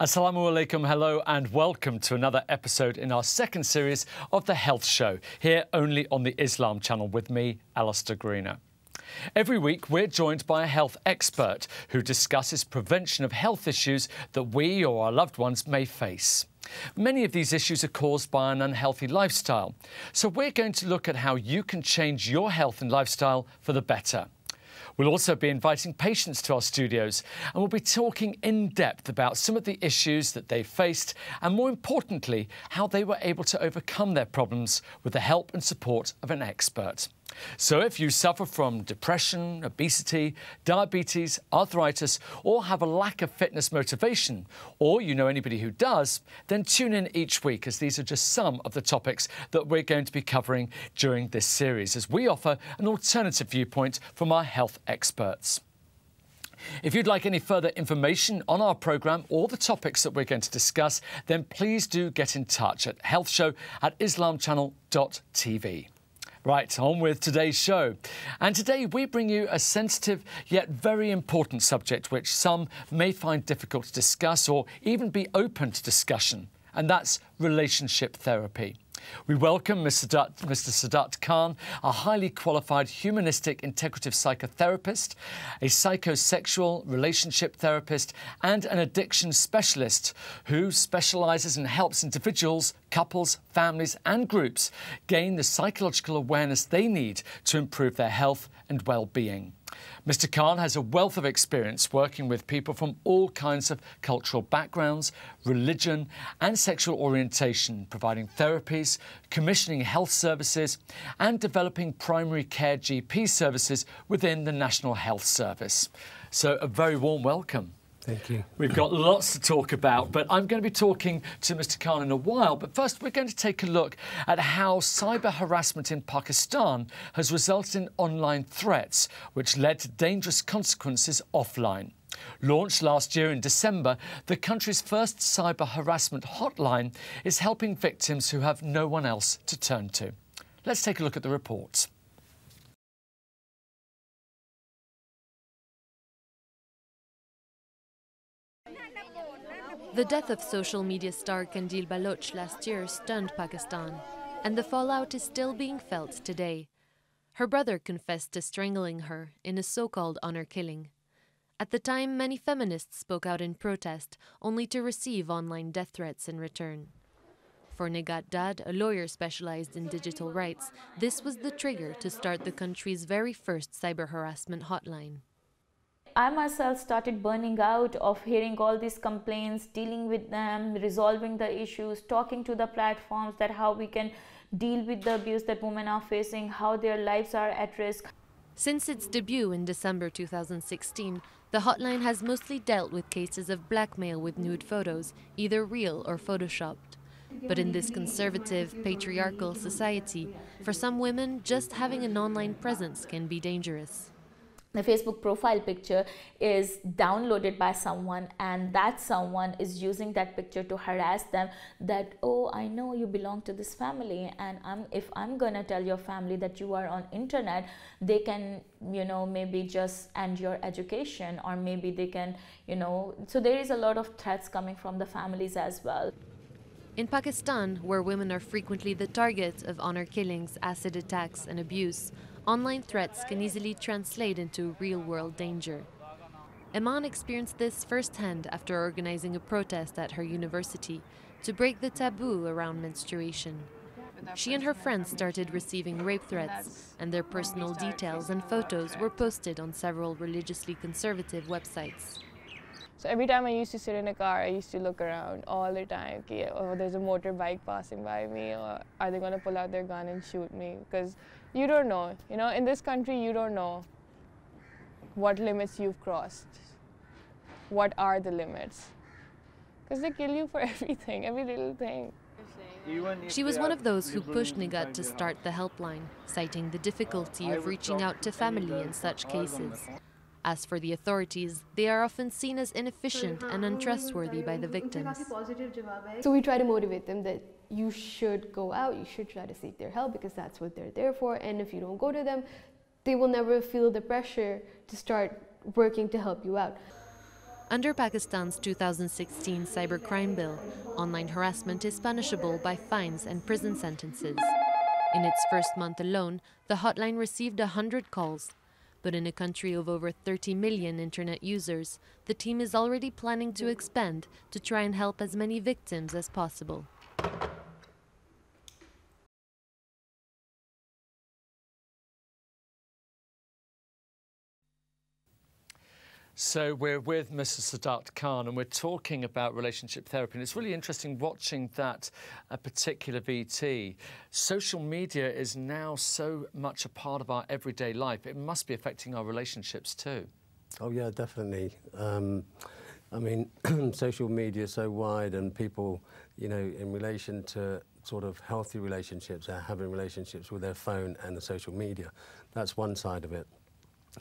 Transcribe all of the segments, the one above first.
Assalamu alaikum, hello and welcome to another episode in our second series of The Health Show, here only on the Islam channel with me, Alistair Greener. Every week we're joined by a health expert who discusses prevention of health issues that we or our loved ones may face. Many of these issues are caused by an unhealthy lifestyle, so we're going to look at how you can change your health and lifestyle for the better. We'll also be inviting patients to our studios and we'll be talking in depth about some of the issues that they faced and, more importantly, how they were able to overcome their problems with the help and support of an expert. So if you suffer from depression, obesity, diabetes, arthritis, or have a lack of fitness motivation, or you know anybody who does, then tune in each week, as these are just some of the topics that we're going to be covering during this series, as we offer an alternative viewpoint from our health experts. If you'd like any further information on our programme or the topics that we're going to discuss, then please do get in touch at healthshow@islamchannel.tv. Right, on with today's show. And today we bring you a sensitive yet very important subject which some may find difficult to discuss or even be open to discussion, and that's relationship therapy. We welcome Mr. Sadat Khan, a highly qualified humanistic integrative psychotherapist, a psychosexual relationship therapist and an addiction specialist who specialises and helps individuals, couples, families and groups gain the psychological awareness they need to improve their health and well-being. Mr. Khan has a wealth of experience working with people from all kinds of cultural backgrounds, religion and sexual orientation, providing therapies, commissioning health services and developing primary care GP services within the National Health Service. So a very warm welcome. Thank you. We've got lots to talk about, but I'm going to be talking to Mr. Khan in a while. But first, we're going to take a look at how cyber harassment in Pakistan has resulted in online threats, which led to dangerous consequences offline. Launched last year in December, the country's first cyber harassment hotline is helping victims who have no one else to turn to. Let's take a look at the report. The death of social media star Qandil Baloch last year stunned Pakistan, and the fallout is still being felt today. Her brother confessed to strangling her in a so-called honor killing. At the time, many feminists spoke out in protest, only to receive online death threats in return. For Nigat Dad, a lawyer specialized in digital rights, this was the trigger to start the country's very first cyber harassment hotline. I myself started burning out of hearing all these complaints, dealing with them, resolving the issues, talking to the platforms that how we can deal with the abuse that women are facing, how their lives are at risk. Since its debut in December 2016, the hotline has mostly dealt with cases of blackmail with nude photos, either real or photoshopped. But in this conservative, patriarchal society, for some women, just having an online presence can be dangerous. The Facebook profile picture is downloaded by someone, and that someone is using that picture to harass them that, oh, I know you belong to this family, and if I'm gonna tell your family that you are on internet, they can, maybe just end your education, or maybe they can, so there is a lot of threats coming from the families as well. In Pakistan, where women are frequently the target of honor killings, acid attacks and abuse, online threats can easily translate into real-world danger. Iman experienced this firsthand after organizing a protest at her university to break the taboo around menstruation. She and her friends started receiving rape threats, and their personal details and photos were posted on several religiously conservative websites. So every time I used to sit in a car, I used to look around all the time. Oh, there's a motorbike passing by me, or are they going to pull out their gun and shoot me? Because you don't know. In this country, you don't know what limits you've crossed. What are the limits? Because they kill you for everything, every little thing. She was one of those who pushed Nigat to start the helpline, citing the difficulty of reaching out to family in such cases. As for the authorities, they are often seen as inefficient and untrustworthy by the victims. So we try to motivate them that you should go out, you should try to seek their help because that's what they're there for, and if you don't go to them, they will never feel the pressure to start working to help you out. Under Pakistan's 2016 cybercrime bill, online harassment is punishable by fines and prison sentences. In its first month alone, the hotline received 100 calls. But in a country of over 30 million internet users, the team is already planning to expand to try and help as many victims as possible. So we're with Mr. Sadat Khan and we're talking about relationship therapy, and it's really interesting watching that particular VT. Social media is now so much a part of our everyday life. It must be affecting our relationships too. Oh yeah, definitely. I mean, social media is so wide, and people, you know, in relation to sort of healthy relationships, are having relationships with their phone and the social media. That's one side of it.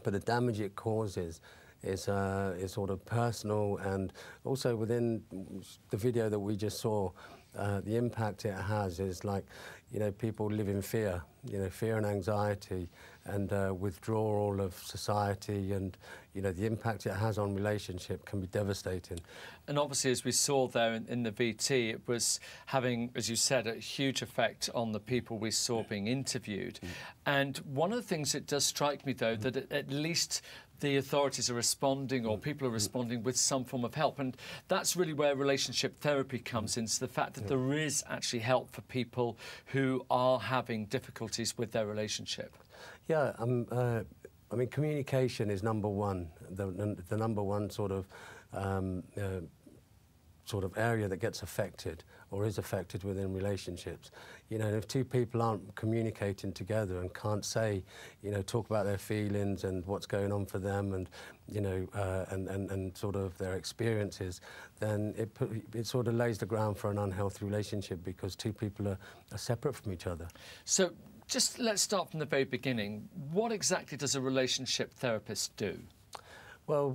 But the damage it causes is sort of personal, and also within the video that we just saw, the impact it has is like, you know, people live in fear, you know, fear and anxiety, and withdrawal of society, and, you know, the impact it has on relationship can be devastating. And obviously, as we saw there in the VT, it was having, as you said, a huge effect on the people we saw being interviewed. And one of the things that does strike me, though, that at least the authorities are responding, or people are responding with some form of help. And that's really where relationship therapy comes in, so the fact that there is actually help for people who are having difficulties with their relationship. Yeah, I mean, communication is number one, the number one sort of area that gets affected or is affected within relationships. You know, if two people aren't communicating together and can't say, you know, talk about their feelings and what's going on for them, and, you know, and sort of their experiences, then it sort of lays the ground for an unhealthy relationship, because two people are separate from each other. So just let's start from the very beginning. What exactly does a relationship therapist do? Well,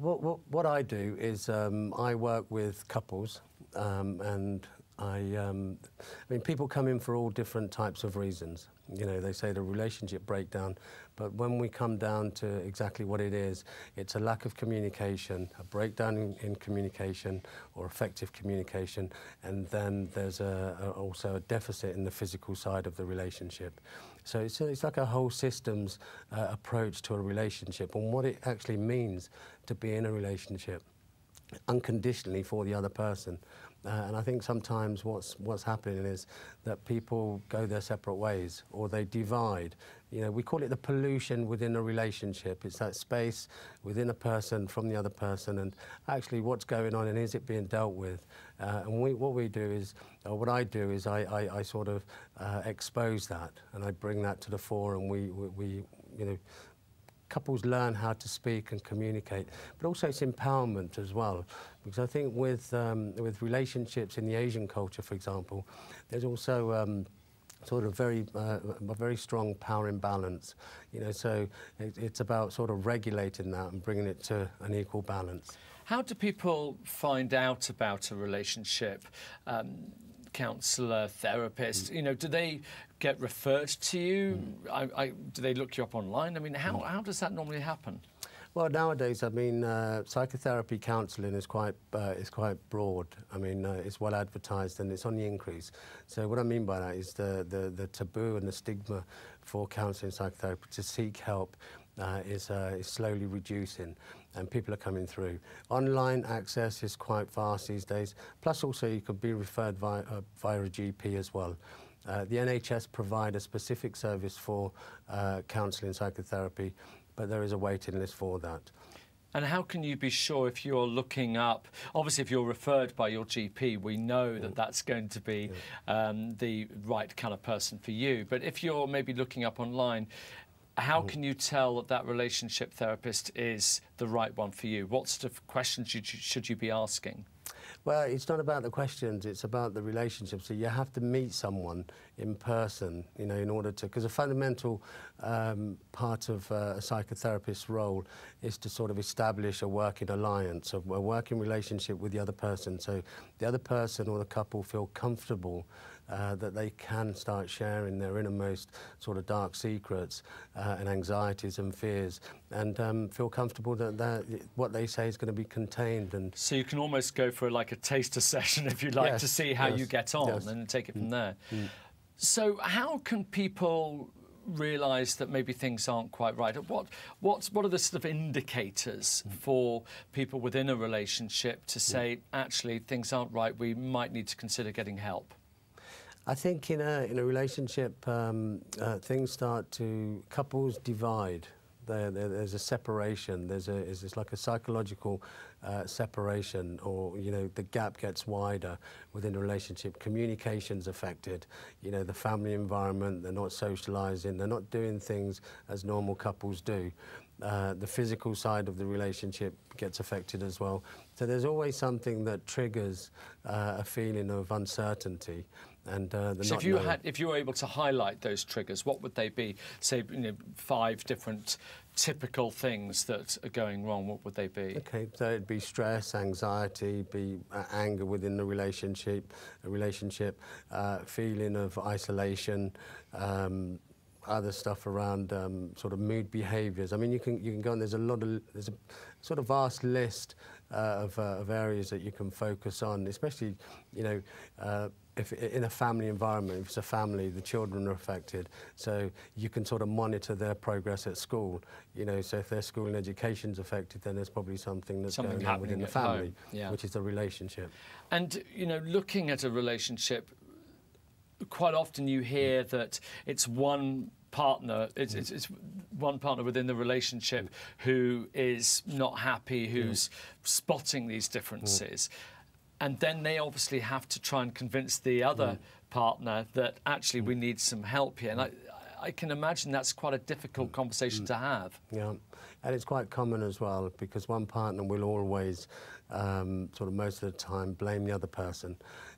what I do is I work with couples, and I mean, people come in for all different types of reasons. You know, they say the relationship breakdown, but when we come down to exactly what it is, it's a lack of communication, a breakdown in communication or effective communication, and then there's also a deficit in the physical side of the relationship. So it's like a whole systems approach to a relationship, and what it actually means to be in a relationship unconditionally for the other person. And I think sometimes what's happening is that people go their separate ways, or they divide. You know, we call it the pollution within a relationship. It's that space within a person from the other person, and actually what's going on and is it being dealt with. And what we do is, or what I do is I sort of expose that, and I bring that to the fore, and we you know, couples learn how to speak and communicate, but also it's empowerment as well. Because I think with relationships in the Asian culture, for example, there's also sort of a very strong power imbalance. You know, so it's about sort of regulating that and bringing it to an equal balance. How do people find out about a relationship? Counsellor, therapist, you know, do they get referred to you? Do they look you up online? I mean, how does that normally happen? Well, nowadays, I mean, psychotherapy counselling is quite broad. I mean, it's well advertised and it's on the increase. So what I mean by that is the taboo and the stigma for counselling psychotherapy to seek help is slowly reducing, and people are coming through. Online access is quite fast these days. Plus, also you could be referred via a GP as well. The NHS provide a specific service for counselling psychotherapy, but there is a waiting list for that. And how can you be sure if you're looking up, obviously if you're referred by your GP, we know that that's going to be the right kind of person for you. But if you're maybe looking up online, how can you tell that that relationship therapist is the right one for you? What sort of questions should you be asking? Well, it's not about the questions, it's about the relationship. So you have to meet someone in person, you know, in order to, because a fundamental part of a psychotherapist's role is to sort of establish a working alliance, a working relationship with the other person. So the other person or the couple feel comfortable that they can start sharing their innermost sort of dark secrets and anxieties and fears, and feel comfortable that what they say is going to be contained. And so you can almost go for like a taster session, if you like, yes, to see how yes, you get on yes. and take it from there. So how can people realise that maybe things aren't quite right? What are the sort of indicators for people within a relationship to say, actually, things aren't right, we might need to consider getting help? I think in a relationship, things start to, couples divide. There's a separation. There's like a psychological separation, or the gap gets wider within a relationship. Communication's affected. The family environment. They're not socialising. They're not doing things as normal couples do. The physical side of the relationship gets affected as well. So there's always something that triggers a feeling of uncertainty. And so if you were able to highlight those triggers, what would they be? Say, 5 different typical things that are going wrong. What would they be? Okay, so it'd be stress, anxiety, be anger within the relationship, feeling of isolation, other stuff around sort of mood behaviours. I mean, you can go on. There's a sort of vast list of areas that you can focus on, especially if in a family environment. If it's a family, the children are affected, so you can sort of monitor their progress at school. So if their school and education's affected, then there's probably something going on within the family, which is the relationship. And looking at a relationship, quite often you hear that it's one partner, it's one partner within the relationship who is not happy, who's spotting these differences. And then they obviously have to try and convince the other partner that actually we need some help here. And I can imagine that's quite a difficult conversation to have. Yeah, and it's quite common as well, because one partner will always, sort of most of the time, blame the other person.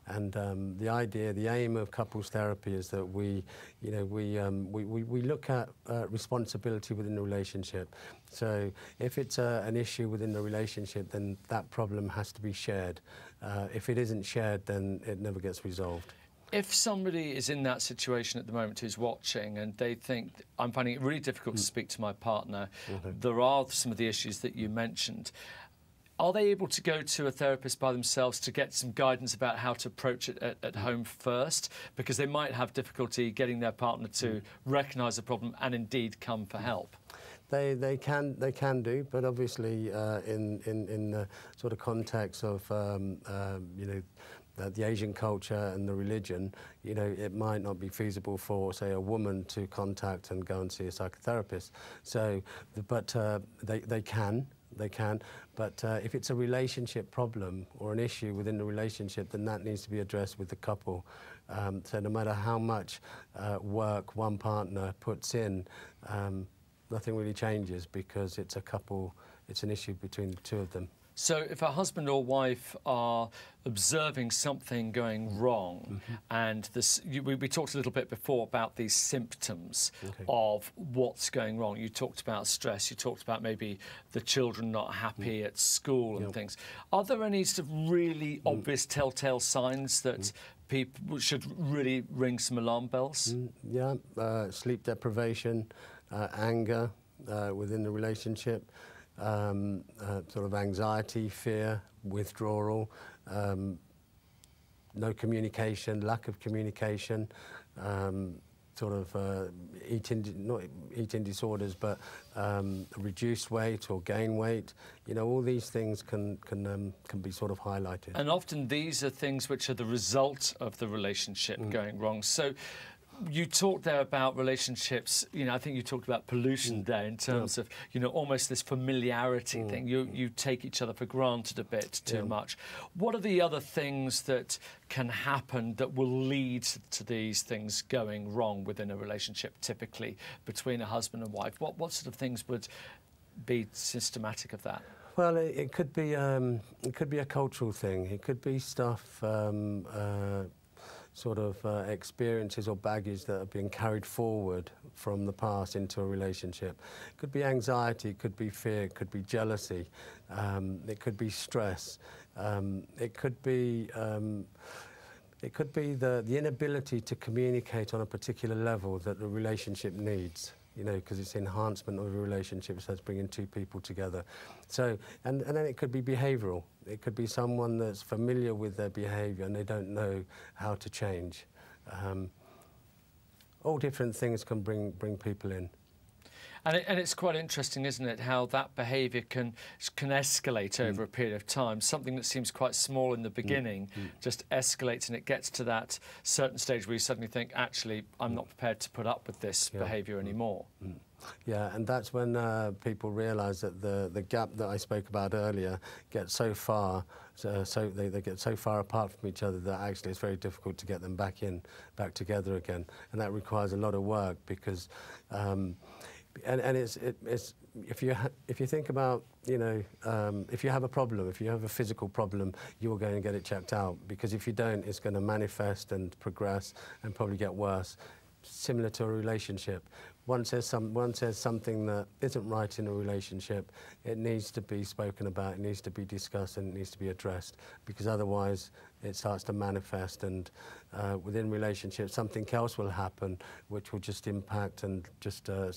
And the aim of couples therapy is that we look at responsibility within the relationship. So if it's an issue within the relationship, then that problem has to be shared. If it isn't shared, then it never gets resolved. If somebody is in that situation at the moment who's watching and they think, I'm finding it really difficult to speak to my partner, there are some of the issues that you mentioned, are they able to go to a therapist by themselves to get some guidance about how to approach it at home first? Because they might have difficulty getting their partner to recognise the problem and indeed come for help. They can do, but obviously in the sort of context of the Asian culture and the religion, it might not be feasible for, say, a woman to contact and go and see a psychotherapist. So, but they can. But if it's a relationship problem or an issue within the relationship, then that needs to be addressed with the couple. So no matter how much work one partner puts in, nothing really changes, because it's a couple, it's an issue between the two of them. So if a husband or wife are observing something going wrong, and this, we talked a little bit before about these symptoms of what's going wrong. You talked about stress, you talked about maybe the children not happy at school and things. Are there any sort of really obvious telltale signs that people should really ring some alarm bells? Sleep deprivation, anger within the relationship, sort of anxiety, fear, withdrawal, no communication, lack of communication, sort of not eating disorders, but reduced weight or gain weight. All these things can be sort of highlighted. And often these are things which are the result of the relationship going wrong. So you talked there about relationships, I think you talked about pollution there in terms of, almost this familiarity thing. You take each other for granted a bit too much. What are the other things that can happen that will lead to these things going wrong within a relationship, typically between a husband and wife? What sort of things would be systematic of that? Well, it could be a cultural thing. It could be stuff, sort of experiences or baggage that have been carried forward from the past into a relationship. It could be anxiety, it could be fear, it could be jealousy, it could be stress, it could be It could be the inability to communicate on a particular level that the relationship needs, you know, because it's enhancement of a relationship, so it's bringing two people together. So, and then it could be behavioural. It could be someone that's familiar with their behaviour and they don't know how to change. All different things can bring people in. And it's quite interesting, isn't it, how that behaviour can escalate over a period of time. Something that seems quite small in the beginning just escalates, and it gets to that certain stage where you suddenly think, actually, I'm not prepared to put up with this behaviour anymore. Yeah, and that's when people realise that the gap that I spoke about earlier gets so far, so they get so far apart from each other that actually it's very difficult to get them back together again. And that requires a lot of work because and it's if you think about, you know, if you have a problem, if you have a physical problem, you will go and get it checked out, because if you don't, it's going to manifest and progress and probably get worse. Similar to a relationship. Once there's something that isn't right in a relationship, it needs to be spoken about, it needs to be discussed, and it needs to be addressed, because otherwise it starts to manifest, and within relationships something else will happen which will just impact and just the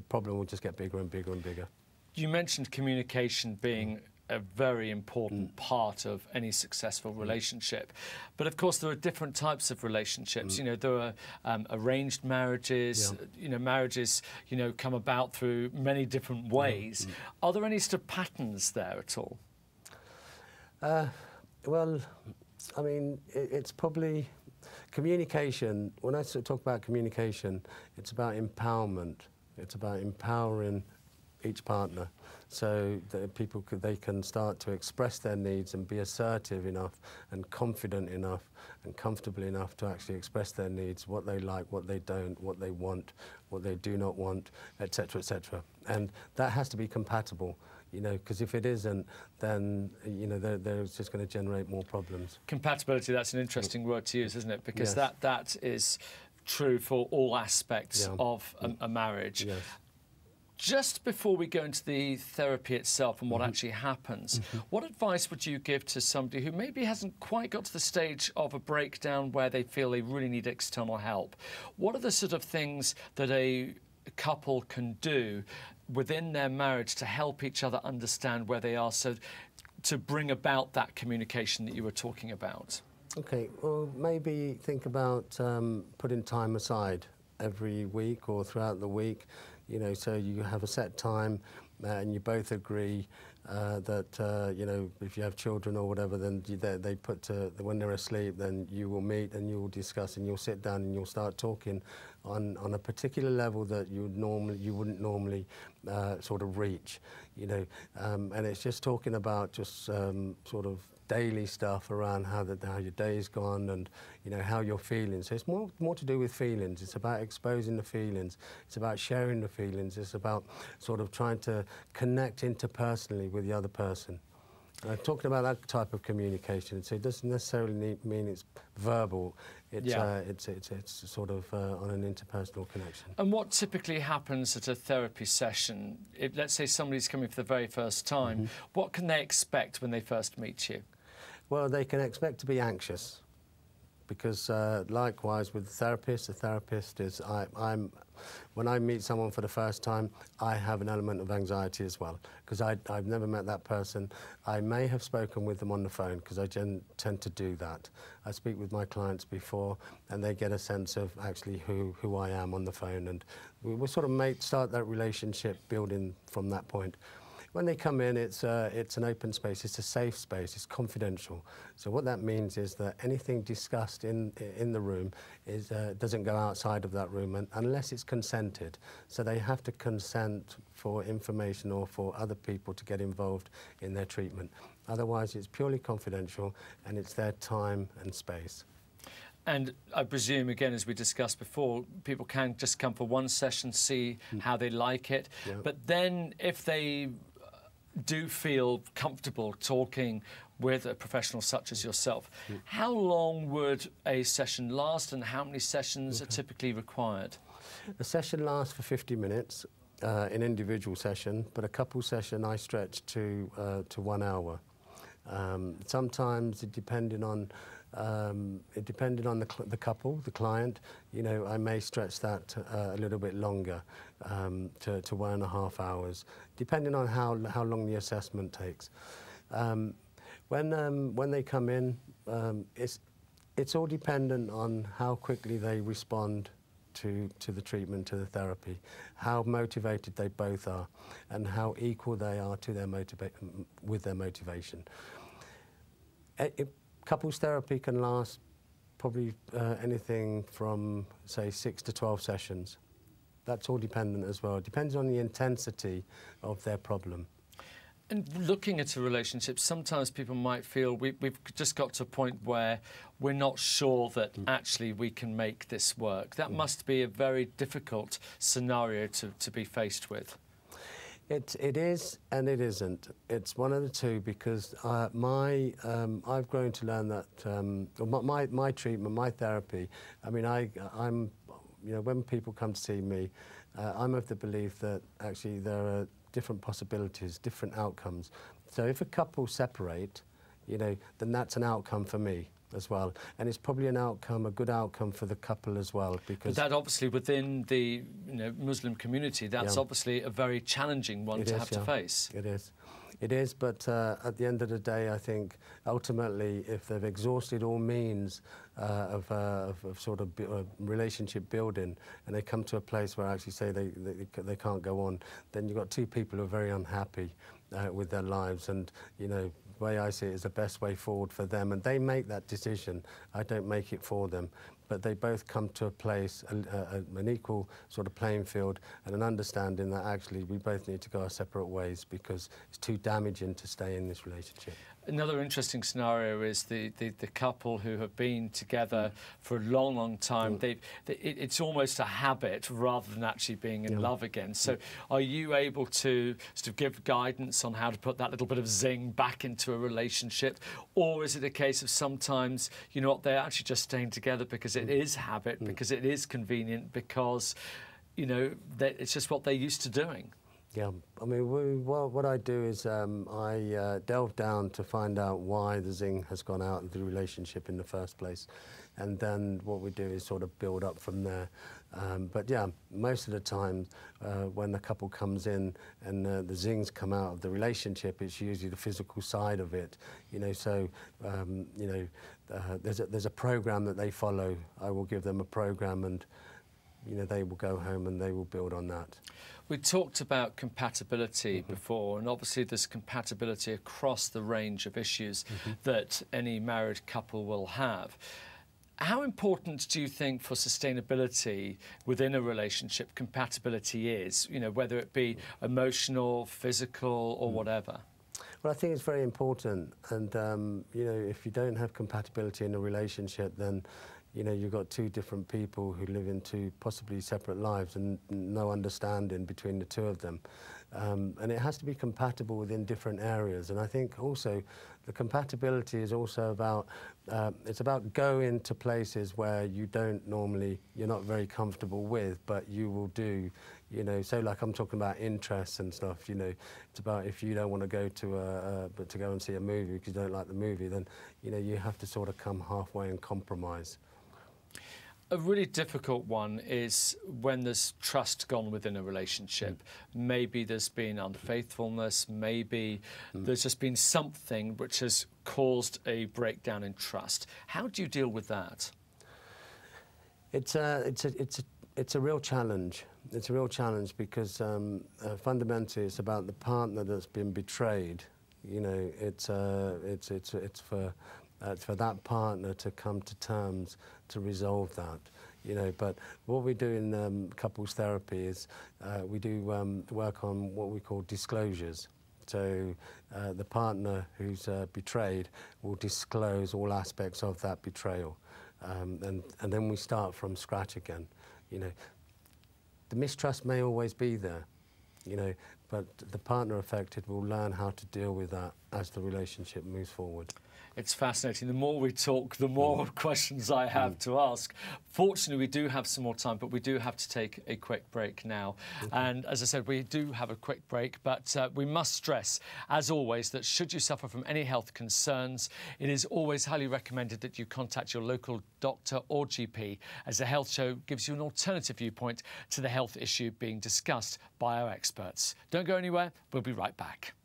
problem will just get bigger and bigger and bigger. You mentioned communication being a very important part of any successful relationship. But of course there are different types of relationships. You know, there are arranged marriages, you know, marriages, you know, come about through many different ways. Are there any sort of patterns there at all? Well, I mean, it's probably communication. When I talk about communication, it's about empowerment. It's about empowering each partner, so that they can start to express their needs and be assertive enough and confident enough and comfortable enough to actually express their needs, what they like, what they don't, what they want, what they do not want, etc., etc. And that has to be compatible, you know, because if it isn't, then, you know, there's just going to generate more problems. Compatibility, that's an interesting word to use, isn't it? Because that is true for all aspects of a marriage. Yes. Just before we go into the therapy itself and what actually happens, what advice would you give to somebody who maybe hasn't quite got to the stage of a breakdown where they feel they really need external help? What are the sort of things that a couple can do within their marriage to help each other understand where they are, so to bring about that communication that you were talking about? Okay, well, maybe think about putting time aside every week or throughout the week. You know, so you have a set time and you both agree that, you know, if you have children or whatever, then they put, when they're asleep, then you will meet and you will discuss and you'll sit down and you'll start talking on a particular level that you wouldn't normally sort of reach, you know, and it's just talking about just sort of daily stuff around how your day's gone and, you know, how you're feeling. So it's more to do with feelings. It's about exposing the feelings. It's about sharing the feelings. It's about sort of trying to connect interpersonally with the other person. Talking about that type of communication, so it doesn't necessarily mean it's verbal. It's sort of on an interpersonal connection. And what typically happens at a therapy session? Let's say somebody's coming for the very first time. What can they expect when they first meet you? Well, they can expect to be anxious, because likewise with the therapist is when I meet someone for the first time, I have an element of anxiety as well, because I've never met that person. I may have spoken with them on the phone, because I tend to do that. I speak with my clients before, and they get a sense of actually who I am on the phone, and we sort of start that relationship building from that point. When they come in, it's an open space, it's a safe space, it's confidential. So what that means is that anything discussed in the room doesn't go outside of that room unless it's consented. So they have to consent for information or for other people to get involved in their treatment. Otherwise, it's purely confidential and it's their time and space. And I presume, again, as we discussed before, people can just come for one session, see how they like it. Yeah. But then if they do feel comfortable talking with a professional such as yourself, how long would a session last and how many sessions are typically required? A session lasts for 50 minutes, an individual session, but a couple session I stretch to 1 hour. Sometimes it depending on the couple, the client, you know, I may stretch that a little bit longer to 1.5 hours, depending on how long the assessment takes. When they come in, it's all dependent on how quickly they respond to the treatment, to the therapy, how motivated they both are, and how equal they are to their motivation. Couples therapy can last probably anything from, say, 6 to 12 sessions. That's all dependent as well. It depends on the intensity of their problem. And looking at a relationship, sometimes people might feel we've just got to a point where we're not sure that actually we can make this work. That must be a very difficult scenario to be faced with. It is and it isn't. It's one of the two, because I've grown to learn that my treatment, my therapy. I mean, I'm you know, when people come to see me, I'm of the belief that actually there are different possibilities, different outcomes. So if a couple separate, you know, then that's an outcome for me as well, and it's probably an outcome, a good outcome for the couple as well, because but that obviously within the Muslim community, that's obviously a very challenging one to have to face. It is, but at the end of the day, I think ultimately, if they've exhausted all means of sort of relationship building, and they come to a place where actually say they can't go on, then you've got two people who are very unhappy with their lives, and you know, the way I see it is the best way forward for them, and they make that decision. I don't make it for them, but they both come to a place, an equal sort of playing field, and an understanding that actually we both need to go our separate ways because it's too damaging to stay in this relationship. Another interesting scenario is the couple who have been together for a long, long time. It's almost a habit rather than actually being in love again. So are you able to sort of give guidance on how to put that little bit of zing back into a relationship? Or is it a case of sometimes, you know what, they're actually just staying together because it is habit, because it is convenient, because, you know, it's just what they're used to doing? Yeah, I mean, what I do is I delve down to find out why the zing has gone out of the relationship in the first place. And then what we do is sort of build up from there. But yeah, most of the time when the couple comes in and the zings come out of the relationship, it's usually the physical side of it. You know, so, you know, there's a program that they follow. I will give them a program, and you know, they will go home and they will build on that. We talked about compatibility before, and obviously there's compatibility across the range of issues that any married couple will have. How important do you think for sustainability within a relationship compatibility is, you know, whether it be emotional, physical or whatever? Well, I think it's very important, and you know, if you don't have compatibility in a relationship, then you know, you've got two different people who live in two possibly separate lives and no understanding between the two of them. And it has to be compatible within different areas. And I think also the compatibility is also about, it's about going to places where you don't normally, you're not very comfortable with, but you will do, you know, so like I'm talking about interests and stuff, you know, it's about if you don't want to go to but to go and see a movie because you don't like the movie, then, you know, you have to sort of come halfway and compromise. A really difficult one is when there's trust gone within a relationship. Maybe there's been unfaithfulness, maybe there's just been something which has caused a breakdown in trust. How do you deal with that? It's a real challenge. It's a real challenge because fundamentally it's about the partner that's been betrayed. You know, it's for that partner to come to terms to resolve that, you know. But what we do in couples therapy is we do work on what we call disclosures. So the partner who's betrayed will disclose all aspects of that betrayal, and then we start from scratch again. You know, the mistrust may always be there, you know, but the partner affected will learn how to deal with that as the relationship moves forward. It's fascinating. The more we talk, the more questions I have to ask. Fortunately, we do have some more time, but we do have to take a quick break now. And as I said, we do have a quick break, but we must stress, as always, that should you suffer from any health concerns, it is always highly recommended that you contact your local doctor or GP, as the Health Show gives you an alternative viewpoint to the health issue being discussed by our experts. Don't go anywhere. We'll be right back.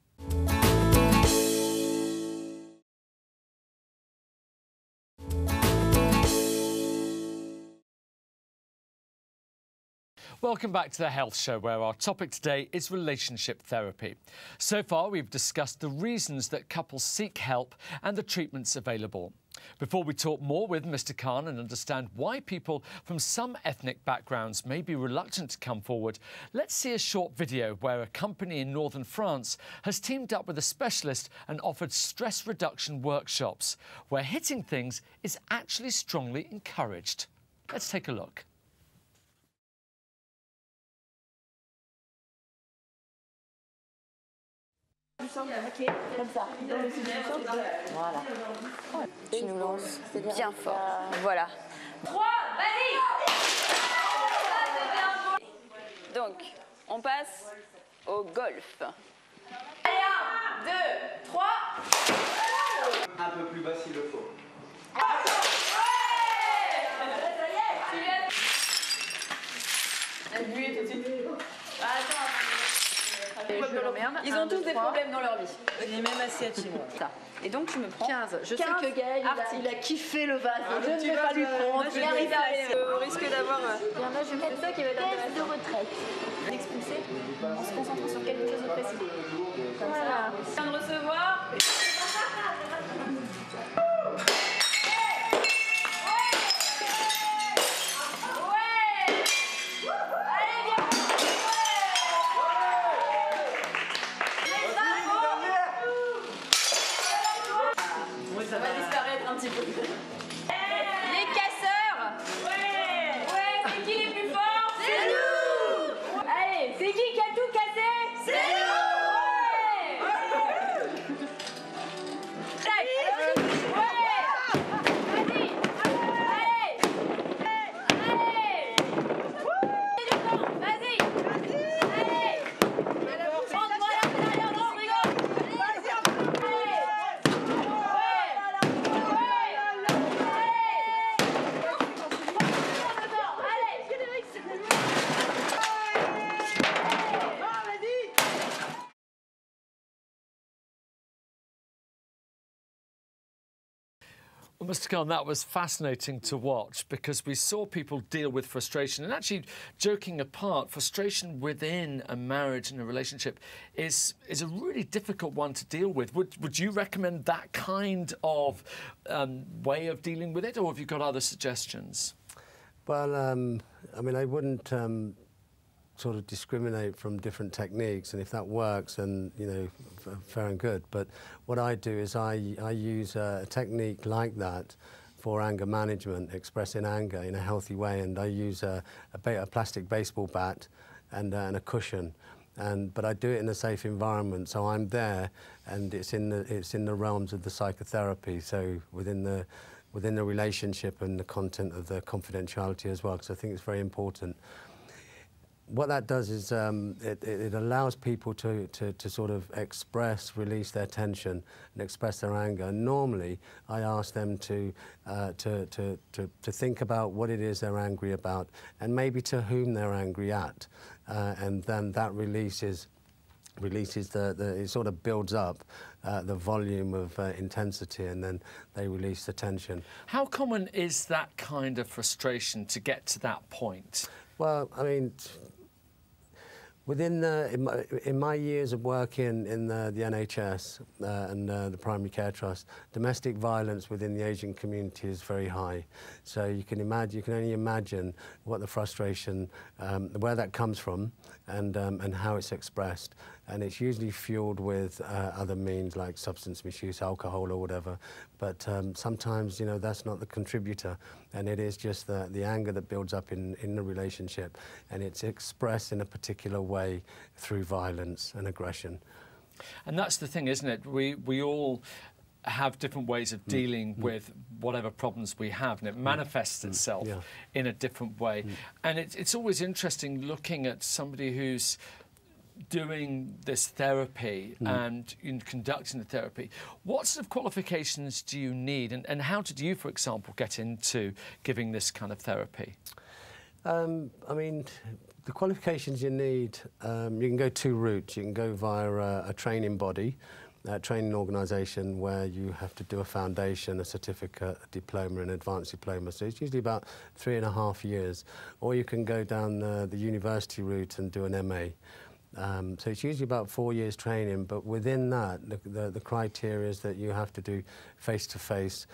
Welcome back to the Health Show, where our topic today is relationship therapy. So far, we've discussed the reasons that couples seek help and the treatments available. Before we talk more with Mr. Khan and understand why people from some ethnic backgrounds may be reluctant to come forward, let's see a short video where a company in northern France has teamed up with a specialist and offered stress reduction workshops, where hitting things is actually strongly encouraged. Let's take a look. Comme ça. Voilà. Tu nous lances bien fort. Voilà. 3, vas-y. Donc, on passe au golf. Allez, 1, 2, 3. Un peu plus bas s'il le faut. Ils ont tous des problèmes dans leur vie. Il est même assis moi. Et donc tu me prends 15. Je sais que Gaël, il a kiffé le vase. Je ne vais pas lui prendre. Au risque d'avoir... Bien là, je mets ça qui va être intéressant. De retraite. Expulser en se concentrant sur quelque chose de précis. Comme ça. Je viens de recevoir... Ça va disparaître un petit peu. Les casseurs. Ouais, c'est qui les plus forts? C'est nous. Allez, c'est qui a tout cassé? C'est nous. Tac. Vas-y. Allez. Vas-y. Allez. Prends-moi la derrière dans le frigo. Well, Mr. Khan, that was fascinating to watch, because we saw people deal with frustration. And actually, joking apart, frustration within a marriage and a relationship is a really difficult one to deal with. Would you recommend that kind of way of dealing with it, or have you got other suggestions? Well, I mean, I wouldn't sort of discriminate from different techniques, and if that works, then, you know, fair and good. But what I do is I use a technique like that for anger management, expressing anger in a healthy way, and I use a plastic baseball bat and a cushion. But I do it in a safe environment, so I'm there, and it's in the realms of the psychotherapy, so within the relationship and the content of the confidentiality as well, because I think it's very important. What that does is it allows people to sort of release their tension and express their anger. And normally, I ask them to think about what it is they're angry about, and maybe to whom they're angry at, and then that releases it sort of builds up the volume of intensity, and then they release the tension. How common is that kind of frustration to get to that point? Well, I mean, in my years of work in the NHS and the Primary Care Trust, domestic violence within the Asian community is very high. So you can only imagine what the frustration, where that comes from, and how it's expressed. And it's usually fueled with other means like substance misuse, alcohol, or whatever. But sometimes, you know, that's not the contributor, and it is just the anger that builds up in the relationship, and it's expressed in a particular way through violence and aggression. And that's the thing, isn't it? We all have different ways of dealing with whatever problems we have, and it manifests itself in a different way. And it's always interesting looking at somebody who's doing this therapy and in conducting the therapy. What sort of qualifications do you need, and how did you, for example, get into giving this kind of therapy? I mean, the qualifications you need, you can go two routes. You can go via a training body, a training organisation where you have to do a foundation, a certificate, a diploma, an advanced diploma. So it's usually about 3.5 years. Or you can go down the university route and do an MA. So it's usually about 4 years training, but within that, the criteria is that you have to do face-to-face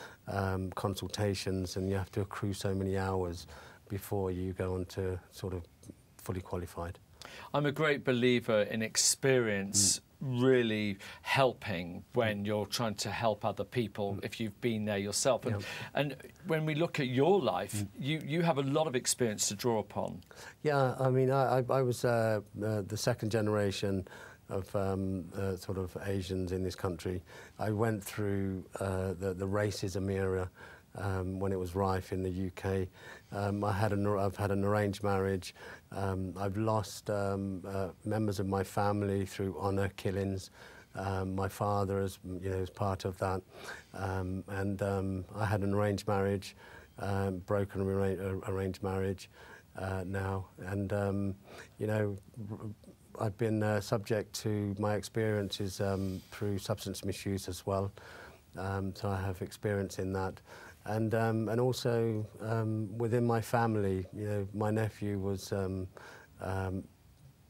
consultations, and you have to accrue so many hours before you go on to sort of fully qualified. I'm a great believer in experience really helping when you're trying to help other people if you've been there yourself. And when we look at your life, you have a lot of experience to draw upon. Yeah, I mean, I was the second generation of sort of Asians in this country. I went through the racism era when it was rife in the UK. I've had an arranged marriage. I've lost members of my family through honour killings. My father, is part of that. I had an arranged marriage, broken arranged marriage now, and I've been subject to my experiences through substance misuse as well. So I have experience in that. And also within my family, my nephew was,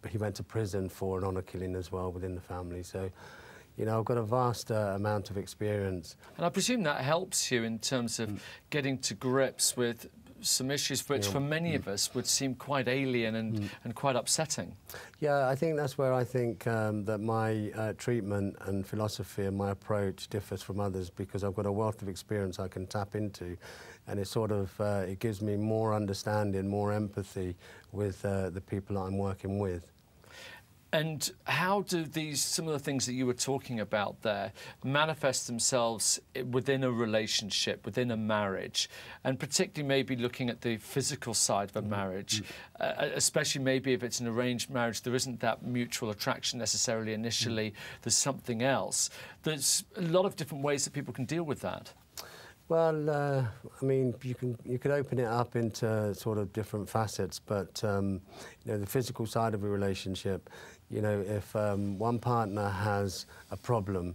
he went to prison for an honour killing as well within the family. So, I've got a vast amount of experience. And I presume that helps you in terms of getting to grips with some issues which for many of us would seem quite alien and quite upsetting. Yeah, I think that's where I think that my treatment and philosophy and my approach differs from others, because I've got a wealth of experience I can tap into, and it sort of it gives me more understanding, more empathy with the people that I'm working with. And how do some of the things that you were talking about there manifest themselves within a relationship, within a marriage, and particularly maybe looking at the physical side of a marriage, especially maybe if it's an arranged marriage, there isn't that mutual attraction necessarily initially, there's something else. There's a lot of different ways that people can deal with that. Well, I mean, you could open it up into sort of different facets, but the physical side of a relationship, if one partner has a problem,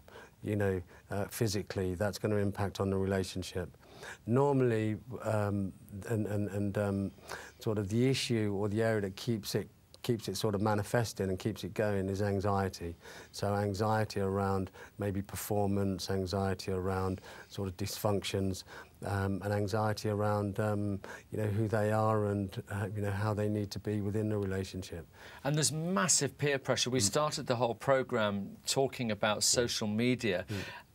physically, that's going to impact on the relationship. Normally, sort of the issue or the area that keeps it sort of manifesting and keeps it going is anxiety. So anxiety around maybe performance, anxiety around sort of dysfunctions, and anxiety around who they are and how they need to be within the relationship. And there's massive peer pressure. We started the whole programme talking about social media.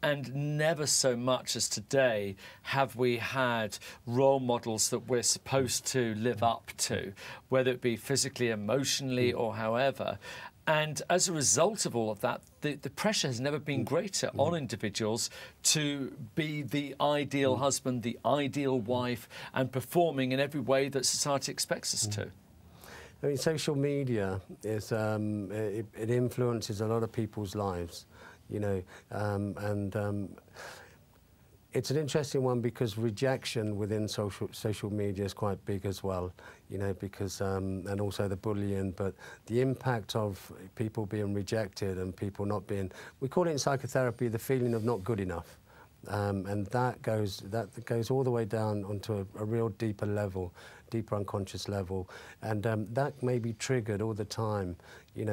And never so much as today have we had role models that we're supposed to live up to, whether it be physically, emotionally, or however. And as a result of all of that, the pressure has never been greater on individuals to be the ideal husband, the ideal wife, and performing in every way that society expects us to. I mean, social media is it influences a lot of people's lives. It's an interesting one because rejection within social media is quite big as well, because and also the bullying, but the impact of people being rejected and people not being, we call it in psychotherapy the feeling of not good enough. And that goes all the way down onto a real deeper level, deeper unconscious level, and that may be triggered all the time,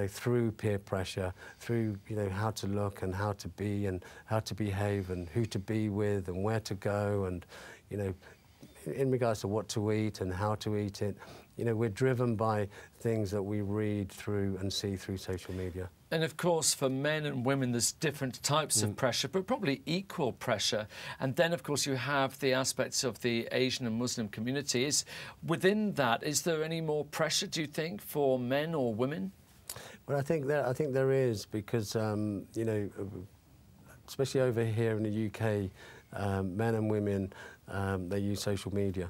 through peer pressure, through how to look and how to be and how to behave and who to be with and where to go, and in regards to what to eat and how to eat it. We're driven by things that we read through and see through social media. And of course, for men and women, there's different types of pressure, but probably equal pressure. And then, of course, you have the aspects of the Asian and Muslim communities. Within that, is there any more pressure, do you think, for men or women? Well, I think there is, because especially over here in the UK, men and women, they use social media.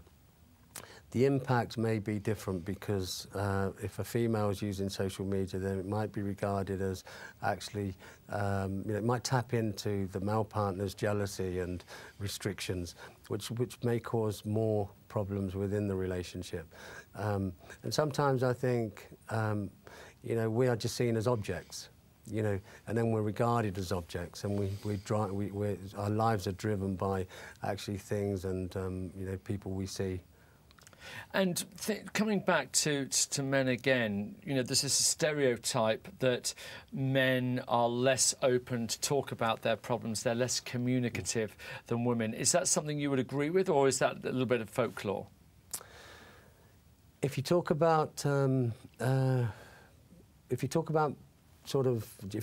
The impact may be different because if a female is using social media, then it might be regarded as actually, it might tap into the male partner's jealousy and restrictions, which may cause more problems within the relationship. And sometimes I think, we are just seen as objects. And then we're regarded as objects, and our lives are driven by actually things and people we see. And coming back to men again, there's this stereotype that men are less open to talk about their problems, they're less communicative than women. Is that something you would agree with, or is that a little bit of folklore? If you talk about, if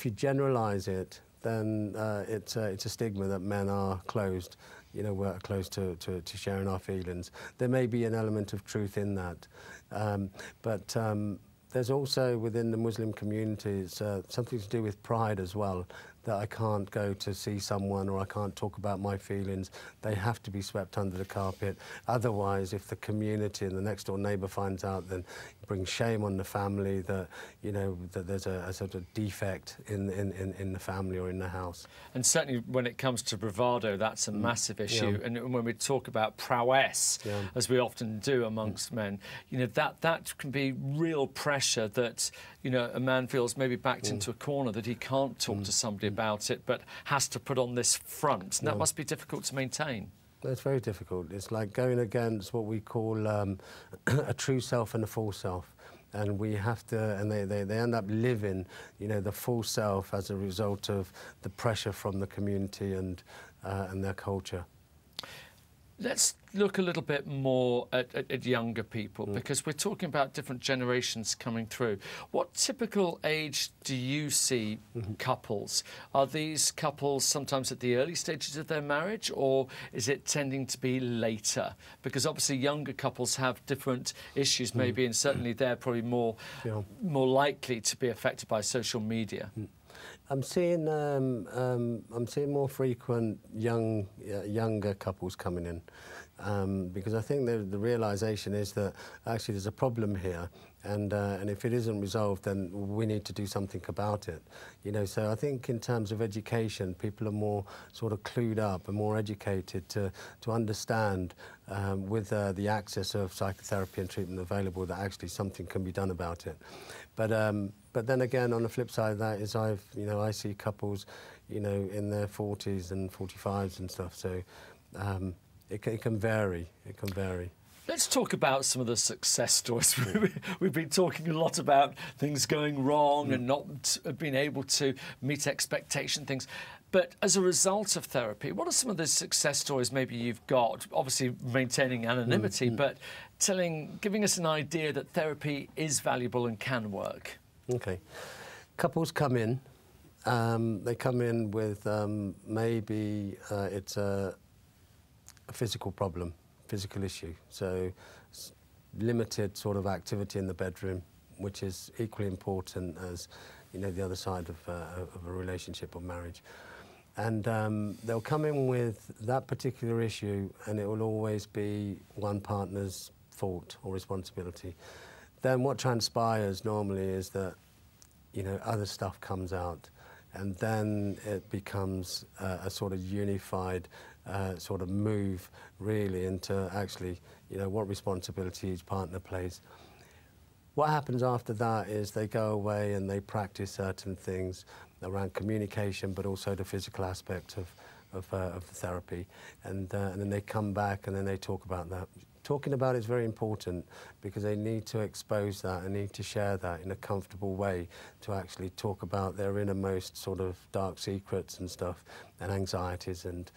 you generalise it, then it's a stigma that men are closed. We're close to sharing our feelings. There may be an element of truth in that. But there's also within the Muslim community something to do with pride as well, that I can't go to see someone or I can't talk about my feelings. They have to be swept under the carpet. Otherwise, if the community and the next door neighbour finds out, then it brings shame on the family that, that there's a sort of defect in the family or in the house. And certainly when it comes to bravado, that's a massive issue. Yeah. And when we talk about prowess, as we often do amongst men, that can be real pressure that, a man feels maybe backed into a corner, that he can't talk to somebody about it, but has to put on this front. And that must be difficult to maintain. It's very difficult. It's like going against what we call a true self and a false self. And we have to, and they end up living, the full self as a result of the pressure from the community and their culture. Let's look a little bit more at younger people, because we're talking about different generations coming through. What typical age do you see couples? Are these couples sometimes at the early stages of their marriage, or is it tending to be later? Because obviously younger couples have different issues maybe, and certainly they're probably more likely to be affected by social media. I'm seeing more frequent younger couples coming in, because I think the realisation is that actually there's a problem here, and if it isn't resolved, then we need to do something about it. So I think in terms of education, people are more sort of clued up and more educated to understand with the access of psychotherapy and treatment available that actually something can be done about it. But then again, on the flip side of that is I see couples, in their 40s and 45s and stuff. So it can vary. It can vary. Let's talk about some of the success stories. We've been talking a lot about things going wrong and not being able to meet expectation things. But as a result of therapy, what are some of the success stories maybe you've got? Obviously maintaining anonymity, but giving us an idea that therapy is valuable and can work. Okay. Couples come in. They come in with maybe it's a physical problem, physical issue. So limited sort of activity in the bedroom, which is equally important as, the other side of a relationship or marriage. And they'll come in with that particular issue, and it will always be one partner's fault or responsibility. Then what transpires normally is that, other stuff comes out, and then it becomes a sort of unified sort of move, really, into actually, what responsibility each partner plays. What happens after that is they go away and they practice certain things around communication, but also the physical aspect of the therapy, and then they come back and then they talk about that. Talking about it is very important, because they need to expose that and need to share that in a comfortable way, to actually talk about their innermost sort of dark secrets and stuff, and anxieties and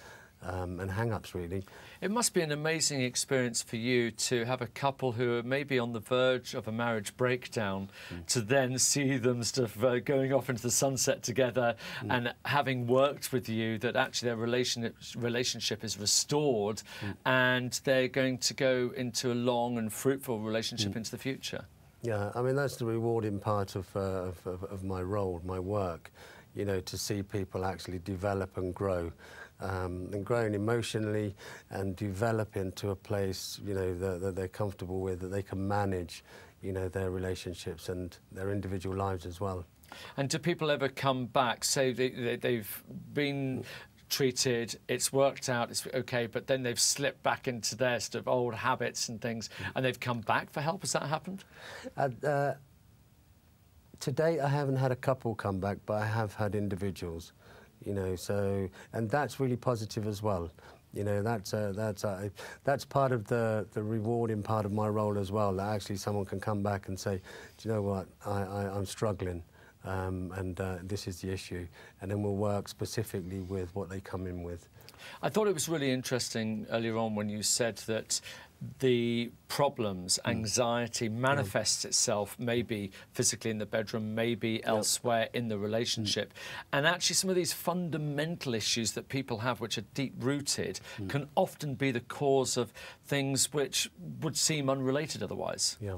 hang-ups, really. It must be an amazing experience for you to have a couple who are maybe on the verge of a marriage breakdown, to then see them sort of going off into the sunset together, and having worked with you, that actually their relationship is restored, and they're going to go into a long and fruitful relationship into the future. Yeah, I mean, that's the rewarding part of my role, my work. you know, to see people actually develop and grow. And growing emotionally and develop into a place, you know, that they're comfortable with, that they can manage, you know, their relationships and their individual lives as well. And do people ever come back, say they've been treated, it's worked out, it's okay, but then they've slipped back into their sort of old habits and things, and they've come back for help? Has that happened? To date, I haven't had a couple come back, but I have had individuals. You know, so, and that's really positive as well. You know, that's part of the rewarding part of my role as well, that actually someone can come back and say, do you know what, I'm struggling, and this is the issue, and then we'll work specifically with what they come in with. I thought it was really interesting earlier on when you said that the problems, anxiety manifests itself maybe physically in the bedroom, maybe elsewhere in the relationship. And actually some of these fundamental issues that people have, which are deep-rooted, can often be the cause of things which would seem unrelated otherwise. Yeah.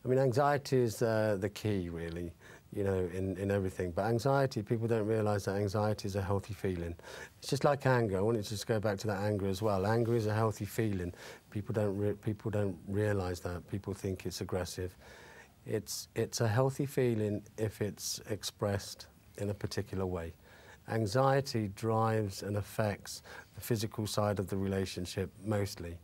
I mean, anxiety is the key, really, you know, in everything. But anxiety, people don't realise that anxiety is a healthy feeling. It's just like anger. I wanted to just go back to that anger as well. Anger is a healthy feeling. People don't realise that. People think it's aggressive. It's a healthy feeling if it's expressed in a particular way. Anxiety drives and affects the physical side of the relationship mostly.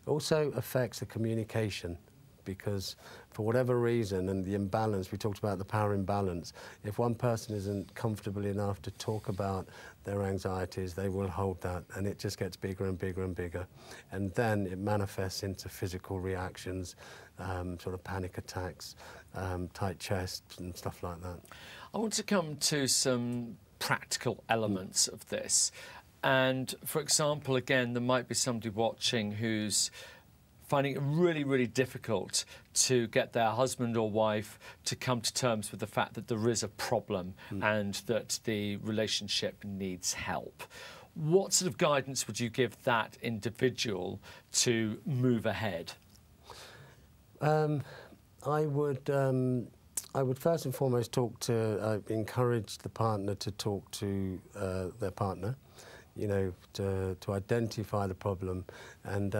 Also affects the communication, because for whatever reason, and the imbalance, we talked about the power imbalance, if one person isn't comfortable enough to talk about their anxieties, they will hold that, and it just gets bigger and bigger and bigger. And then it manifests into physical reactions, sort of panic attacks, tight chests and stuff like that. I want to come to some practical elements of this. And for example, again, there might be somebody watching who's finding it really, really difficult to get their husband or wife to come to terms with the fact that there is a problem and that the relationship needs help. What sort of guidance would you give that individual to move ahead? I would first and foremost encourage the partner to talk to their partner, you know, to identify the problem, and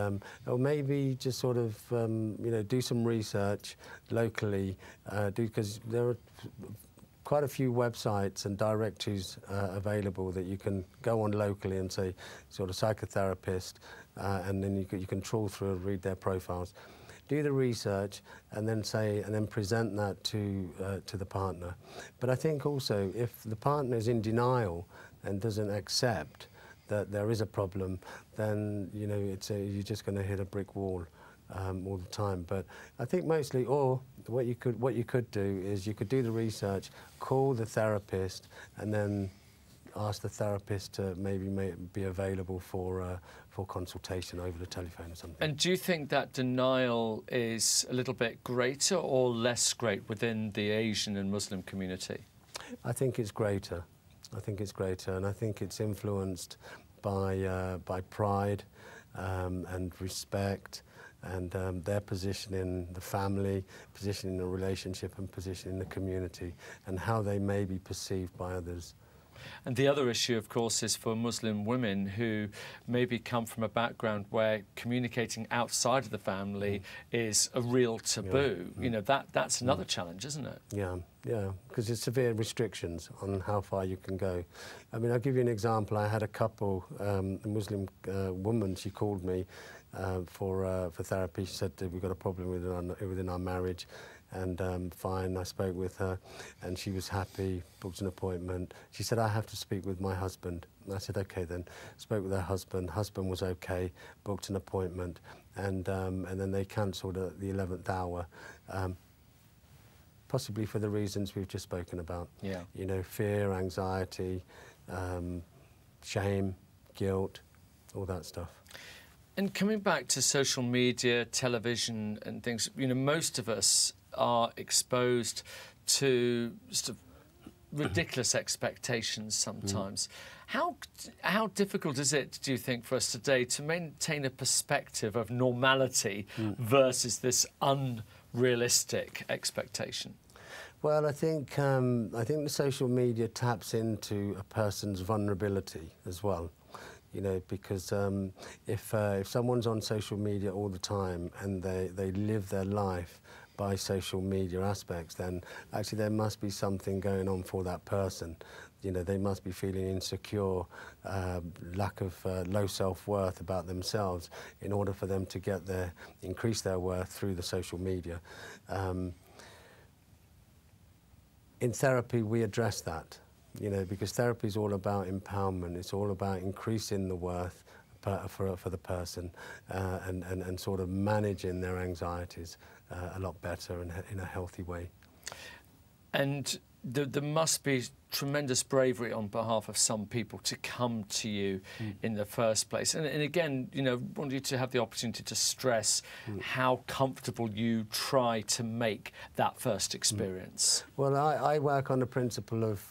or maybe just sort of you know, do some research locally, because there are quite a few websites and directories available that you can go on locally and say sort of psychotherapist, and then you can trawl through and read their profiles. Do the research and then present that to the partner. But I think also if the partner is in denial and doesn't accept that there is a problem, then you know you're just going to hit a brick wall all the time. But I think mostly, or what you could do is you could do the research, call the therapist, and then ask the therapist to maybe be available for consultation over the telephone or something. And do you think that denial is a little bit greater or less great within the Asian and Muslim community? I think it's greater. I think it's greater, and I think it's influenced by pride and respect, and their position in the family, position in the relationship, and position in the community, and how they may be perceived by others. And the other issue, of course, is for Muslim women who maybe come from a background where communicating outside of the family is a real taboo. You know, that's another challenge, isn't it? Yeah, yeah, because there's severe restrictions on how far you can go. I mean, I'll give you an example. I had a couple, a Muslim woman, she called me for therapy. She said that we've got a problem within our marriage. And fine, I spoke with her and she was happy, booked an appointment. She said, I have to speak with my husband. And I said, okay then. Spoke with her husband was okay, booked an appointment, and then they cancelled at the 11th hour, possibly for the reasons we've just spoken about. Yeah. You know, fear, anxiety, shame, guilt, all that stuff. And coming back to social media, television and things, you know, most of us are exposed to sort of ridiculous expectations sometimes. How difficult is it, do you think, for us today to maintain a perspective of normality versus this unrealistic expectation? Well, I think the social media taps into a person's vulnerability as well. You know, because if someone's on social media all the time and they live their life by social media aspects, then actually there must be something going on for that person. You know, they must be feeling insecure, lack of low self-worth about themselves in order for them to increase their worth through the social media. In therapy, we address that, you know, because therapy is all about empowerment. It's all about increasing the worth for the person and sort of managing their anxieties a lot better and in a healthy way. And there must be tremendous bravery on behalf of some people to come to you in the first place. And again, you know, want you to have the opportunity to stress how comfortable you try to make that first experience. Well, I work on the principle of,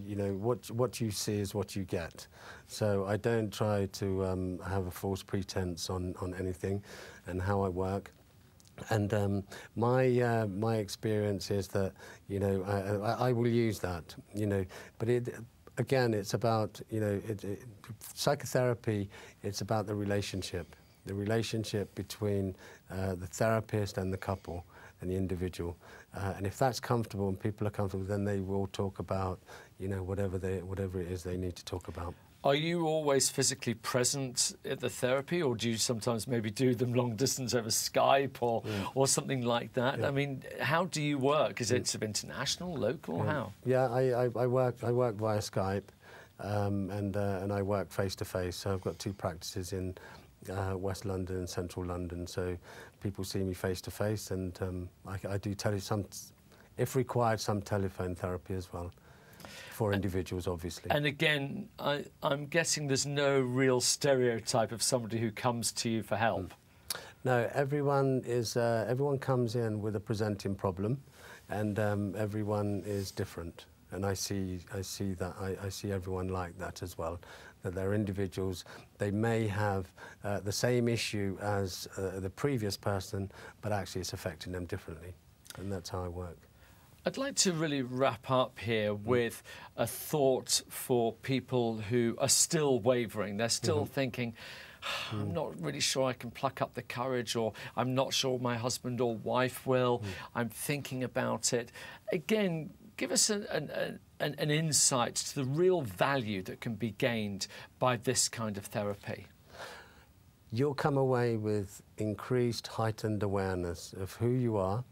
you know, what you see is what you get. So I don't try to have a false pretense on anything and how I work. And my experience is that, you know, I will use that, you know, but again, it's about, you know, psychotherapy, it's about the relationship between the therapist and the couple and the individual. And if that's comfortable and people are comfortable, then they will talk about, you know, whatever it is they need to talk about. Are you always physically present at the therapy, or do you sometimes maybe do them long distance over Skype or something like that? Yeah. I mean, how do you work? Is it sort of international, local, how? Yeah, I work via Skype, and I work face to face. So I've got 2 practices in West London and Central London. So people see me face to face, and I do if required, some telephone therapy as well. For individuals, obviously. And again, I'm guessing there's no real stereotype of somebody who comes to you for help. No, everyone comes in with a presenting problem, and everyone is different. And I see everyone like that as well. That they're individuals. They may have the same issue as the previous person, but actually it's affecting them differently. And that's how I work. I'd like to really wrap up here with a thought for people who are still wavering. They're still thinking, I'm not really sure I can pluck up the courage, or I'm not sure my husband or wife will. I'm thinking about it. Again, give us an insight to the real value that can be gained by this kind of therapy. You'll come away with increased, heightened awareness of who you are,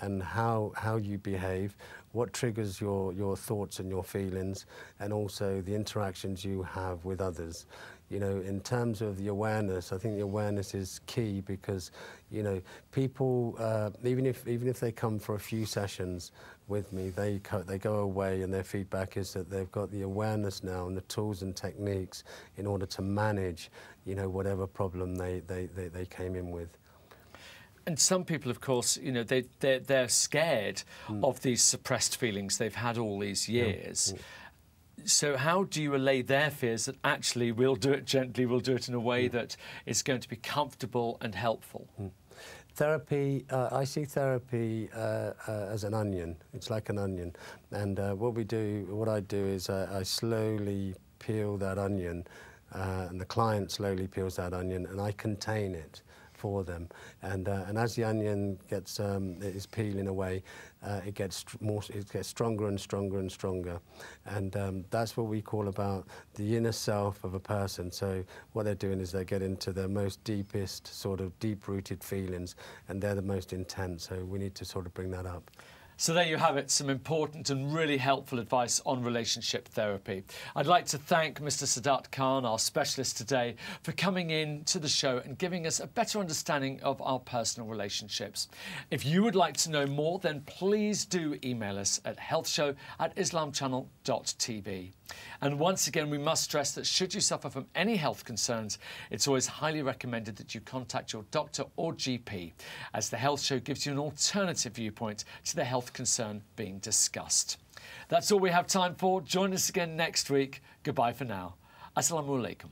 and how you behave, what triggers your thoughts and your feelings, and also the interactions you have with others. You know, in terms of the awareness, I think the awareness is key, because, you know, people, even if they come for a few sessions with me, they go away and their feedback is that they've got the awareness now and the tools and techniques in order to manage, you know, whatever problem they came in with. And some people, of course, you know, they're scared of these suppressed feelings they've had all these years. So how do you allay their fears that actually we'll do it gently, we'll do it in a way that is going to be comfortable and helpful? Therapy, I see therapy as an onion. It's like an onion. And what I do is I slowly peel that onion, and the client slowly peels that onion, and I contain it for them, and as the onion is peeling away, it gets stronger and stronger and stronger, and that's what we call about the inner self of a person. So what they're doing is they get into their most deepest, sort of deep-rooted feelings, and they're the most intense. So we need to sort of bring that up. So there you have it, some important and really helpful advice on relationship therapy. I'd like to thank Mr. Sadat Khan, our specialist today, for coming in to the show and giving us a better understanding of our personal relationships. If you would like to know more, then please do email us at healthshow@islamchannel.tv. And once again, we must stress that should you suffer from any health concerns, it's always highly recommended that you contact your doctor or GP, as the Health Show gives you an alternative viewpoint to the health concern being discussed. That's all we have time for. Join us again next week. Goodbye for now. Assalamu alaikum.